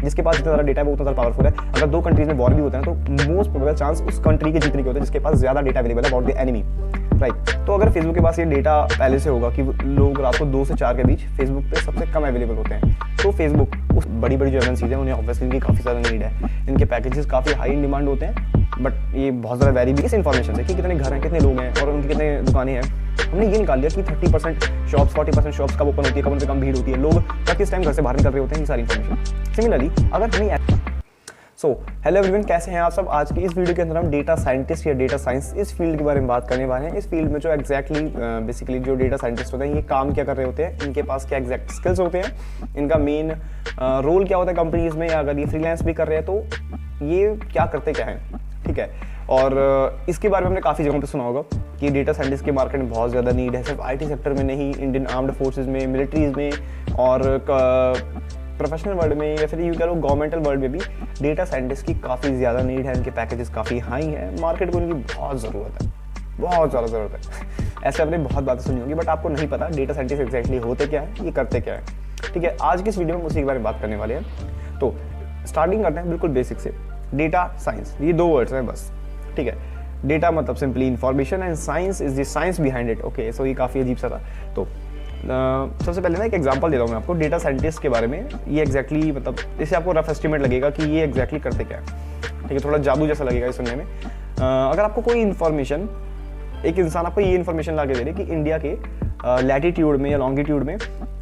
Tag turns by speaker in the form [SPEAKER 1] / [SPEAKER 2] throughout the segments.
[SPEAKER 1] जिसके पास जितना ज़्यादा डेटा है वो उतना ज़्यादा पावरफुल है। अगर दो कंट्रीज में वॉर भी होता है तो मोस्ट प्रोबेबल चांस उस कंट्री के जीतने के होते हैं जिसके पास ज़्यादा डेटा अवेलेबल है अबाउट द एनिमी, राइट। तो अगर फेसबुक के पास ये डेटा पहले से होगा कि लोग रात को 2 से 4 के बीच फेसबुक पे सबसे कम अवेलेबल होते हैं, तो फेसबुक उस बड़ी बड़ी जो एमएनसीज हैं उन्हें ऑब्वियसली इनकी काफ़ी ज़्यादा नीड है, इनके पैकेजेस काफ़ी हाई इन डिमांड होते हैं, बट ये बहुत ज़्यादा वेरी भी इस इन्फॉर्मेशन से कि कितने घर हैं, कितने लोग हैं और उनकी कितने दुकानें हैं। हमने ये निकाल लिया कि 30% शॉप्स 40% शॉप्स कब ओपन होती है, कब उन पर कम भीड़ होती है, लोग कब किस टाइम घर से बाहर निकल रहे होते हैं, ये सारी इन्फॉर्मेशन। सिमिलरली अगर हमें हेलो एवरीवन, कैसे हैं आप सब। आज की इस वीडियो के अंदर हम डेटा साइंटिस्ट या डेटा साइंस इस फील्ड के बारे में बात करने वाले हैं। इस फील्ड में जो एग्जैक्टली बेसिकली जो डेटा साइंटिस्ट होते हैं ये काम क्या कर रहे होते हैं, इनके पास क्या एग्जैक्ट स्किल्स होते हैं, इनका मेन रोल क्या होता है कंपनीज में, या अगर ये फ्रीलांस भी कर रहे हैं तो ये क्या करते क्या है, ठीक है। और इसके बारे में हमने काफ़ी जगहों पे सुना होगा कि डेटा साइंटिस्ट के मार्केट में बहुत ज़्यादा नीड है, सिर्फ आईटी सेक्टर में नहीं, इंडियन आर्म्ड फोर्सेज में, मिलिट्रीज में और प्रोफेशनल वर्ल्ड में या फिर यूँ कह लो गवर्नमेंटल वर्ल्ड में भी डेटा साइंटिस्ट की काफ़ी ज़्यादा नीड है। इनके पैकेजेस काफ़ी हाई हैं, मार्केट को इनकी बहुत ज़रूरत है, बहुत ज़्यादा ज़रूरत है। ऐसे आपने बहुत बातें सुनी होंगी, बट आपको नहीं पता डेटा साइंटिस्ट एग्जैक्टली होते क्या है, ये करते क्या है, ठीक है। आज की इस वीडियो में उसी के बारे में बात करने वाले हैं। तो स्टार्टिंग करते हैं बिल्कुल बेसिक से। डेटा साइंस, ये 2 वर्ड्स हैं बस, ठीक है। डेटा मतलब simply information and science is the science behind it, okay. So ये काफ़ी अजीब सा था। तो सबसे पहले ना एक एग्जांपल दे रहा हूँ मैं आपको डेटा साइंटिस्ट के बारे में। ये एग्जैक्टली मतलब इससे आपको रफ एस्टिमेट लगेगा कि ये एग्जैक्टली करते क्या है, ठीक है। थोड़ा जादू जैसा लगेगा ये सुनने में। अगर आपको कोई इन्फॉर्मेशन, एक इंसान आपको ये इन्फॉर्मेशन ला के दे रहे कि इंडिया के लैटिट्यूड में या लॉन्गिट्यूड में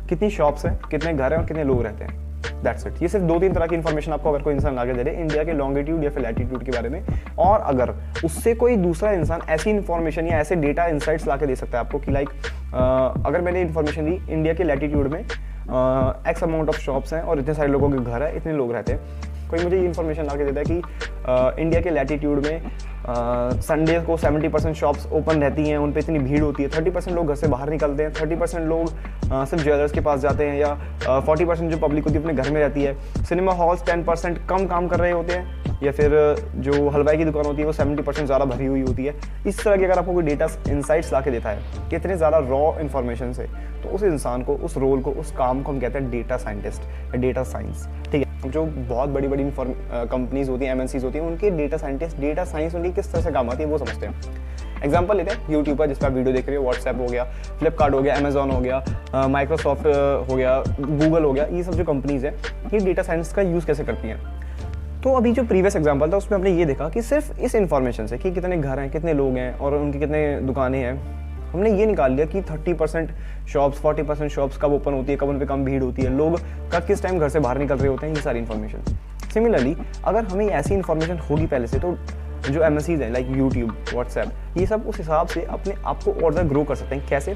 [SPEAKER 1] कितनी शॉप्स हैं, कितने घर हैं और कितने लोग रहते हैं, दैट्स इट। ये सिर्फ 2-3 तरह की इन्फॉर्मेशन आपको अगर कोई इंसान लाके दे रहे इंडिया के लॉन्गिट्यूड या फिर लैटिट्यूड के बारे में, और अगर उससे कोई दूसरा इंसान ऐसी इन्फॉर्मेशन या ऐसे डेटा इंसाइट्स लाके दे सकता है आपको कि लाइक अगर मैंने इन्फॉर्मेशन दी इंडिया के लैटिट्यूड में एक्स अमाउंट ऑफ शॉप्स हैं और इतने सारे लोगों के घर है, इतने लोग रहते हैं। कोई मुझे ये इन्फॉर्मेशन ला के देता है कि इंडिया के लैटिट्यूड में संडे को 70% शॉप्स ओपन रहती हैं, उन पे इतनी भीड़ होती है, 30% लोग घर से बाहर निकलते हैं, 30% लोग सिर्फ ज्वेलर्स के पास जाते हैं, या 40% जो पब्लिक होती है अपने घर में रहती है, सिनेमा हॉल्स 10% कम काम कर रहे होते हैं, या फिर जो हलवाई की दुकान होती है वो 70% ज़्यादा भरी हुई होती है। इस तरह की अगर आपको कोई डेटा इंसाइट्स ला के देता है कितने ज़्यादा रॉ इन्फॉर्मेशन से, तो उस इंसान को, उस रोल को, उस काम को हम कहते हैं डेटा साइंटिस्ट या डेटा साइंस, ठीक है। जो बहुत बड़ी बड़ी कंपनीज होती हैं, एमएनसीज होती हैं, उनके डेटा साइंटिस्ट, डेटा साइंस उनकी किस तरह से काम आती है वो समझते हैं। एग्जाम्पल लेते हैं यूट्यूब पर, जिस पर आप वीडियो देख रहे हो, व्हाट्सएप हो गया, फ्लिपकार्ट हो गया, अमेजॉन हो गया, माइक्रोसॉफ्ट हो गया, गूगल हो गया, ये सब जो कंपनीज हैं ये डेटा साइंस का यूज़ कैसे करती हैं। तो अभी जो प्रीवियस एग्जाम्पल था उसमें हमने ये देखा कि सिर्फ इस इन्फॉर्मेशन से कि कितने घर हैं, कितने लोग हैं और उनकी कितने दुकानें हैं, हमने ये निकाल लिया कि 30% शॉप्स 40% शॉप्स कब ओपन होती है, कब उन पर कम भीड़ होती है, लोग कब किस टाइम घर से बाहर निकल रहे होते हैं, ये सारी इन्फॉर्मेशन। सिमिलरली अगर हमें ऐसी इन्फॉर्मेशन होगी पहले से, तो जो एमएनसीज हैं लाइक यूट्यूब, व्हाट्सएप, ये सब उस हिसाब से अपने आप को और ज़्यादा ग्रो कर सकते हैं। कैसे?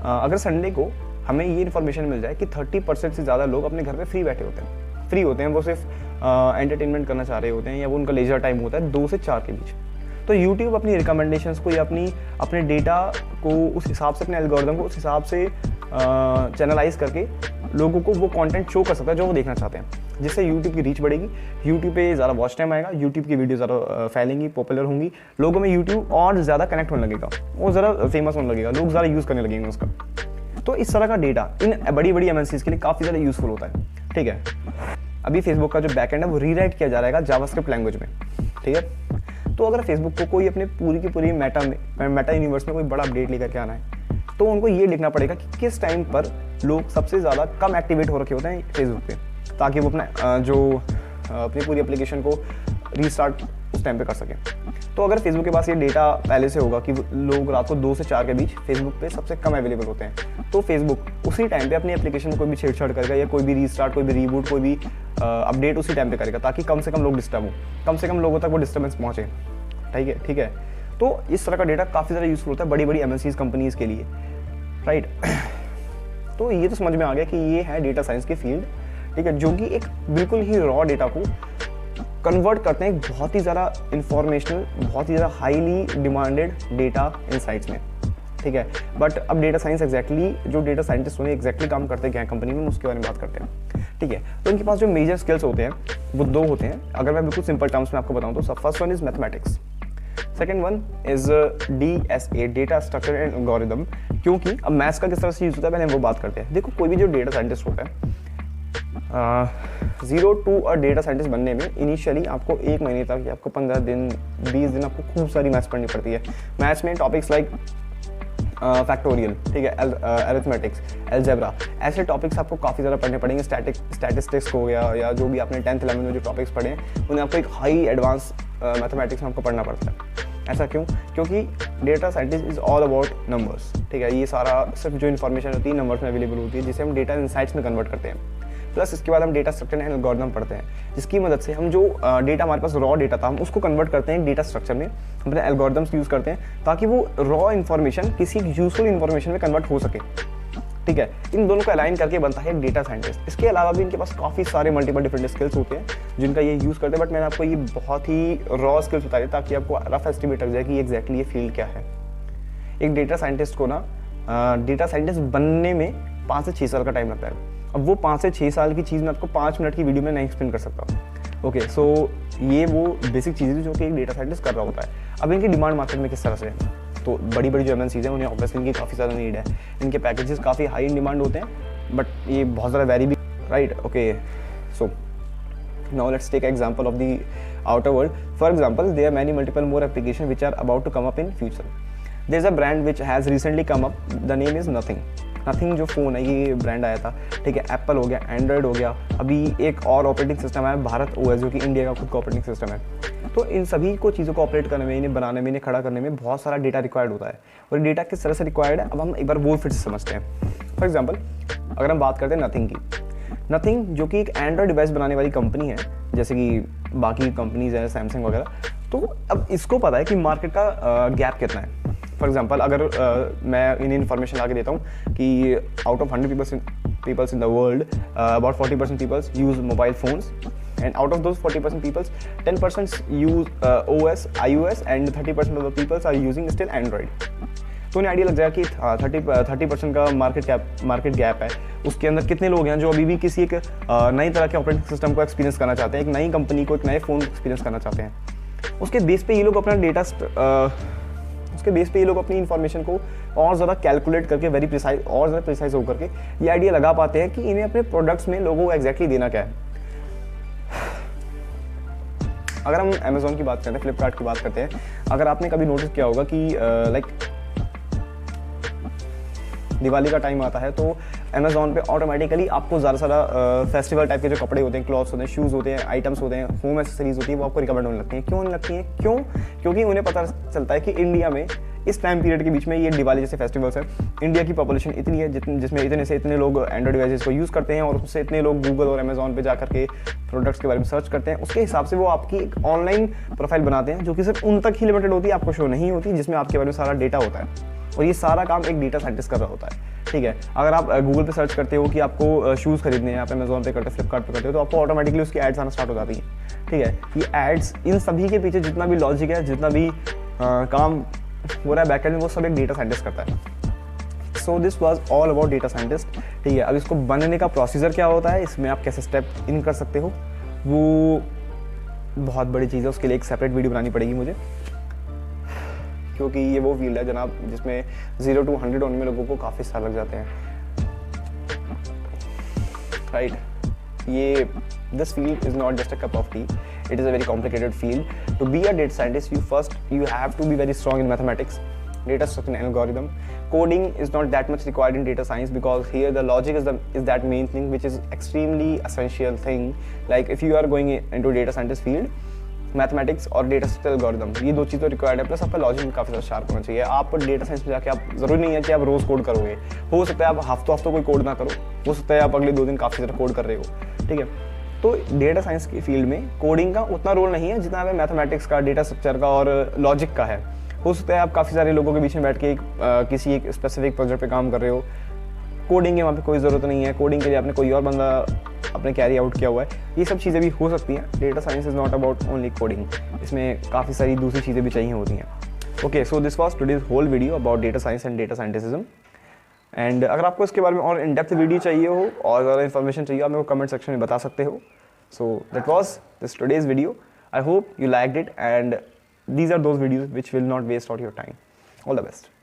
[SPEAKER 1] अगर संडे को हमें ये इन्फॉर्मेशन मिल जाए कि 30% से ज़्यादा लोग अपने घर पे फ्री बैठे होते हैं, फ्री होते हैं, वो सिर्फ एंटरटेनमेंट करना चाह रहे होते हैं, या वो उनका लेजर टाइम होता है 2 से 4 के बीच, तो यूट्यूब अपनी रिकमेंडेशंस को या अपने डेटा को उस हिसाब से, अपने एल्गोरिदम को उस हिसाब से चैनलाइज करके लोगों को वो कंटेंट शो कर सकता है जो वो देखना चाहते हैं, जिससे यूट्यूब की रीच बढ़ेगी, यूट्यूब पे ज़्यादा वॉच टाइम आएगा, यूट्यूब की वीडियो ज़्यादा फैलेंगी, पॉपुलर होंगी, लोगों में यूट्यूब और ज़्यादा कनेक्ट होने लगेगा, वो ज़रा फेमस होने लगेगा, लोग ज़्यादा यूज़ करने लगेंगे उसका। तो इस तरह का डेटा इन बड़ी बड़ी एमएनसीज के लिए काफ़ी ज़्यादा यूज़फुल होता है, ठीक है। अभी फेसबुक का जो बैकएंड है वो रीराइट किया जा रहा है जावास्क्रिप्ट लैंग्वेज में, ठीक है। तो अगर फेसबुक को कोई अपने पूरी की पूरी मेटा यूनिवर्स में कोई बड़ा अपडेट लेकर के आना है, तो उनको ये लिखना पड़ेगा कि किस टाइम पर लोग सबसे ज़्यादा कम एक्टिवेट हो रखे होते हैं फेसबुक पे, ताकि वो अपनी पूरी एप्लीकेशन को रीस्टार्ट उस टाइम पे कर सकें। तो अगर फेसबुक के पास ये डेटा पहले से होगा कि लोग रात को 2 से 4 के बीच फेसबुक पे सबसे कम अवेलेबल होते हैं, तो फेसबुक उसी टाइम पे अपनी एप्लीकेशन में कोई भी छेड़छाड़ करेगा, या कोई भी रीस्टार्ट, कोई भी रीबूट, कोई भी अपडेट उसी टाइम पे करेगा, ताकि कम से कम लोग डिस्टर्ब हो, कम से कम लोगों तक वो डिस्टर्बेंस पहुँचे, ठीक है। तो इस तरह का डेटा काफ़ी ज़्यादा यूज़फुल होता है बड़ी बड़ी एमएनसीज कंपनीज़ के लिए, राइट। तो ये तो समझ में आ गया कि ये है डेटा साइंस की फील्ड, ठीक है, जो कि एक बिल्कुल ही रॉ डेटा को कन्वर्ट करते हैं बहुत ही ज़्यादा इंफॉर्मेशनल, बहुत ही ज़्यादा हाईली डिमांडेड डेटा इनसाइट्स में, ठीक है। बट अब डेटा साइंस एग्जैक्टली जो डेटा साइंटिस्ट होने एग्जैक्टली काम करते क्या है कंपनी में, उसके बारे में बात करते हैं, ठीक है। तो इनके पास जो मेजर स्किल्स होते हैं वो 2 होते हैं। अगर मैं बिल्कुल सिंपल टर्म्स में आपको बताऊँ तो first one is mathematics, second one is DSA, data structure and algorithm. क्योंकि अब मैथ्स का किस तरह से यूज होता है पहले हम वो बात करते हैं। देखो कोई भी जो डेटा साइंटिस्ट होता है 0 to अ डेटा साइंटिस्ट बनने में इनिशियली आपको 1 महीने तक या आपको 15 दिन 20 दिन आपको खूब सारी मैथ्स पढ़नी पड़ती है। मैथ्स में टॉपिक्स लाइक फैक्टोरियल, ठीक है, अरिथमेटिक्स, अलजेब्रा, ऐसे टॉपिक्स आपको काफ़ी ज़्यादा पढ़ने पड़ेंगे। स्टैटिस्टिक्स हो गया या जो भी आपने 10th 11th में जो टॉपिक्स पढ़े हैं उन्हें आपको एक हाई एडवांस मैथमेटिक्स में आपको पढ़ना पड़ता है। ऐसा क्यों? क्योंकि data scientist is all about numbers, ठीक है। ये सारा सिर्फ जो इन्फॉर्मेशन होती है नंबर्स में अवेलेबल होती है, जिसे हम डेटा इनसाइट्स में कन्वर्ट करते हैं। प्लस इसके बाद हम डेटा स्ट्रक्चर एंड एल्गोरिथम पढ़ते हैं, जिसकी मदद से हम जो डेटा हमारे पास रॉ डेटा था हम उसको कन्वर्ट करते हैं डेटा स्ट्रक्चर में, अपने एल्गोरिथम्स यूज़ करते हैं ताकि वो रॉ इन्फॉर्मेशन किसी यूजफुल इन्फॉर्मेशन में कन्वर्ट हो सके, ठीक है। इन दोनों को अलाइन करके बनता है डेटा साइंटिस्ट। इसके अलावा भी इनके पास काफ़ी सारे मल्टीपल डिफरेंट स्किल्स होते हैं जिनका ये यूज़ करते हैं, बट मैंने आपको ये बहुत ही रॉ स्किल्स बताई ताकि आपको रफ एस्टिमेट लग जाए कि एग्जैक्टली ये फील्ड क्या है। एक डेटा साइंटिस्ट को ना डेटा साइंटिस्ट बनने में 5 से 6 साल का टाइम लगता है। अब वो 5 से 6 साल की चीज़ मैं आपको 5 मिनट की वीडियो में नहीं एक्सप्लेन कर सकता। ओके, सो ये वो बेसिक चीज़ें जो कि एक डेटा साइंटिस्ट कर रहा होता है। अब इनकी डिमांड मार्केट में किस तरह से है, तो बड़ी बड़ी जो MNCs हैं उन्हें ऑब्वियसली इनकी काफ़ी ज़्यादा नीड है, इनके पैकेजेस काफ़ी हाई इन डिमांड होते हैं, बट ये बहुत ज़्यादा वेरी भी, right. Okay, so now let's take an example of the outer world. For example, there are many multiple more applications which are about to come up in future. There's a brand which has recently come up, the name is nothing जो phone है ये brand आया था, ठीक है। Apple हो गया, Android हो गया, अभी एक और ऑपरेटिंग सिस्टम है भारत OS जो कि इंडिया का खुद का ऑपरेटिंग सिस्टम है। तो इन सभी को चीज़ों को ऑपरेट करने में, इन्हें बनाने में, इन्हें खड़ा करने में बहुत सारा डेटा रिक्वायर्ड होता है। और डेटा किस तरह से रिक्वायर्ड है अब हम एक बार वो फिर से समझते हैं। फॉर एग्जाम्पल अगर हम बात करते हैं नथिंग की, नथिंग जो कि एक एंड्रॉयड डिवाइस बनाने वाली कंपनी है जैसे कि बाकी कंपनीज हैं सैमसंग वगैरह, तो अब इसको पता है कि मार्केट का गैप कितना है। फॉर एग्जाम्पल अगर मैं इन्हें इन्फॉर्मेशन ला के देता हूँ कि out of 100 peoples in the world about 40% peoples use mobile phones and out of those 40% peoples 10% use OS iOS and 30% of the peoples are using still android. तो उन्हें आइडिया लग जाएगा कि 30% का मार्केट गैप है। उसके अंदर कितने लोग हैं जो अभी भी किसी एक नई तरह के ऑपरेटिंग सिस्टम को एक्सपीरियंस करना चाहते हैं, एक नई कंपनी को, एक नए फ़ोन को एक्सपीरियंस करना चाहते हैं। उसके बेस पे ये लोग अपना डेटा उसके बेस पे ये लोग अपनी इन्फॉर्मेशन को और ज़्यादा कैलकुलेट करके और ज़्यादा प्रिसाइज होकर के ये आइडिया लगा पाते हैं कि इन्हें अपने प्रोडक्ट्स में लोगों को एग्जैक्टली देना क्या है। अगर हम अमेजोन की बात करते हैं, फ्लिपकार्ट की बात करते हैं, अगर आपने कभी नोटिस किया होगा कि लाइक दिवाली का टाइम आता है तो अमेजोन पे ऑटोमेटिकली आपको ज़्यादा सारा फेस्टिवल टाइप के जो कपड़े होते हैं, क्लॉथ्स होते हैं, शूज़ होते हैं, आइटम्स होते हैं, होम एसेसरीज होती है, वो आपको रिकमेंड होने लगती हैं। क्यों होने लगती हैं? क्योंकि उन्हें पता चलता है कि इंडिया में इस टाइम पीरियड के बीच में ये दिवाली जैसे फेस्टिवल्स है, इंडिया की पॉपुलेशन इतनी है जिसमें इतने से इतने लोग एंड्रॉइड डिवाइसेस को यूज़ करते हैं और उससे इतने लोग गूगल और अमेजोन पे जाकर के प्रोडक्ट्स के बारे में सर्च करते हैं। उसके हिसाब से वो आपकी एक ऑनलाइन प्रोफाइल बनाते हैं जो कि सिर्फ उन तक ही लिमिटेड होती है, आपको शो नहीं होती, जिसमें आपके बारे में सारा डेटा होता है। और ये सारा काम एक डेटा साइंटिस्ट कर रहा होता है, ठीक है। अगर आप गूगल पे सर्च करते हो कि आपको शूज़ खरीदने हैं, आप अमेजोन पे करते हो, फ्लिपकार्ट पे करते हो, तो आपको ऑटोमेटिकली उसकी एड्स आना स्टार्ट हो जाती है, ठीक है। ये एड्स, इन सभी के पीछे जितना भी लॉजिक है, जितना भी काम हो रहा है बैकएंड में, वो सब एक डेटा साइंटिस्ट करता है। सो this was all about data scientist, ठीक है। अब इसको बनने का प्रोसीजर क्या होता है, इसमें आप कैसे स्टेप इन कर सकते हो, वो बहुत बड़ी चीज़ है। उसके लिए एक सेपरेट वीडियो बनानी पड़ेगी मुझे, क्योंकि ये वो फील्ड है जनाब जिसमें 0 to 100 होने में लोगों को काफ़ी साल लग जाते हैं, राइट। ये this field is not just a cup of T, it is a very complicated field. To be a data scientist, you have to be very strong in mathematics, data structure and algorithm. Coding is not that much required in data science because here the logic is that main thing which is extremely essential thing. Like if you are going into data scientist field, mathematics और data structure algorithm, ये दो चीज़ तो required है। Plus आपका logic काफ़ी ज़्यादा sharp होना चाहिए। आप डेटा साइंस में जाके आप ज़रूरी नहीं है कि आप रोज़ कोड करोगे, हो सकता है आप हफ्तों कोई कोड ना करो, हो सकता है आप अगले 2 दिन काफ़ी ज़्यादा कोड कर रहे हो, ठीक है। तो डेटा साइंस की फील्ड में कोडिंग का उतना रोल नहीं है जितना हमें मैथमेटिक्स का, डेटा स्ट्रक्चर का और लॉजिक का है। हो सकता है आप काफ़ी सारे लोगों के बीच में बैठ के किसी एक स्पेसिफिक प्रोजेक्ट पे काम कर रहे हो, कोडिंग के वहाँ पे कोई ज़रूरत नहीं है, कोडिंग के लिए आपने कोई और बंदा अपने कैरी आउट किया हुआ है, ये सब चीज़ें भी हो सकती हैं। Data science is not about only coding, इसमें काफ़ी सारी दूसरी चीज़ें भी चाहिए होती हैं। Okay, so this was today's whole video about data science and data scientism. And अगर आपको इसके बारे में और इन डेप्थ वीडियो चाहिए हो और ज़्यादा इन्फॉर्मेशन चाहिए, आप मेरे को कमेंट सेक्शन में बता सकते हो। So that was this today's video. I hope you liked it and these are those videos which will not waste out your time. All the best.